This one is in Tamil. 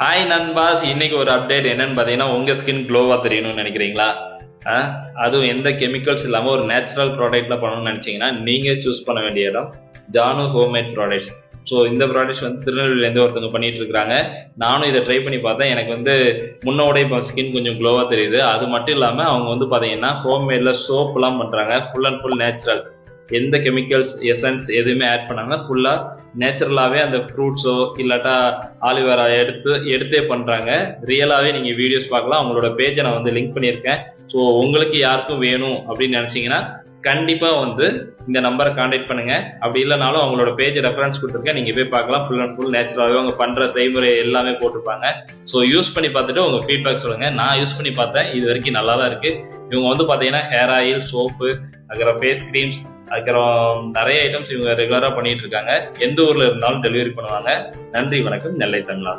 ஹாய் நண்பாஸ், இன்னைக்கு ஒரு அப்டேட் என்னன்னு பாத்தீங்கன்னா, உங்க ஸ்கின் க்ளோவா தெரியணும்னு நினைக்கிறீங்களா? அதுவும் எந்த கெமிக்கல்ஸ் இல்லாம ஒரு நேச்சுரல் ப்ராடக்ட்ல பண்ணணும்னு நினைச்சீங்கன்னா நீங்க சூஸ் பண்ண வேண்டிய இடம் ஜானு ஹோம்மேட் ப்ராடக்ட்ஸ். ஸோ இந்த ப்ராடக்ட்ஸ் வந்து திருநெல்வேலியிலேருந்து ஒருத்தவங்க பண்ணிட்டு இருக்காங்க. நானும் இதை ட்ரை பண்ணி பார்த்தேன். எனக்கு வந்து முன்னோட இப்போ ஸ்கின் கொஞ்சம் க்ளோவா தெரியுது. அது மட்டும் இல்லாம அவங்க வந்து பாத்தீங்கன்னா ஹோம்மேட்ல சோப் எல்லாம் பண்றாங்க. ஃபுல் அண்ட் ஃபுல் நேச்சுரல், எந்த கெமிக்கல்ஸ் எசன்ஸ் எதுவுமே ஆட் பண்ணாங்க. ஃபுல்லா நேச்சுரலாவே அந்த ஃப்ரூட்ஸோ இல்லாட்டா ஆலிவேரா எடுத்தே பண்றாங்க. ரியலாவே நீங்க வீடியோஸ் பார்க்கலாம். அவங்களோட பேஜை நான் வந்து லிங்க் பண்ணியிருக்கேன். ஸோ உங்களுக்கு யாருக்கும் வேணும் அப்படின்னு நினைச்சீங்கன்னா கண்டிப்பா வந்து இந்த நம்பரை கான்டாக்ட் பண்ணுங்க. அப்படி இல்லைனாலும் அவங்களோட பேஜ் ரெஃபரன்ஸ் கொடுத்துருக்கேன், நீங்க போய் பார்க்கலாம். ஃபுல் அண்ட் ஃபுல் நேச்சுரலாவே அவங்க பண்ற செய்முறை எல்லாமே போட்டிருப்பாங்க. ஸோ யூஸ் பண்ணி பார்த்துட்டு உங்க ஃபீட்பேக் சொல்லுங்க. நான் யூஸ் பண்ணி பார்த்தேன், இது வரைக்கும் நல்லா தான் இருக்கு. இவங்க வந்து பாத்தீங்கன்னா ஹேர் ஆயில், சோப்பு, அதுக்கப்புறம் ஃபேஸ் கிரீம்ஸ், அதுக்கப்புறம் நிறைய ஐட்டம்ஸ் இவங்க ரெகுலரா பண்ணிட்டு இருக்காங்க. எந்த ஊர்ல இருந்தாலும் டெலிவரி பண்ணுவாங்க. நன்றி, வணக்கம். நெல்லை தமிழா.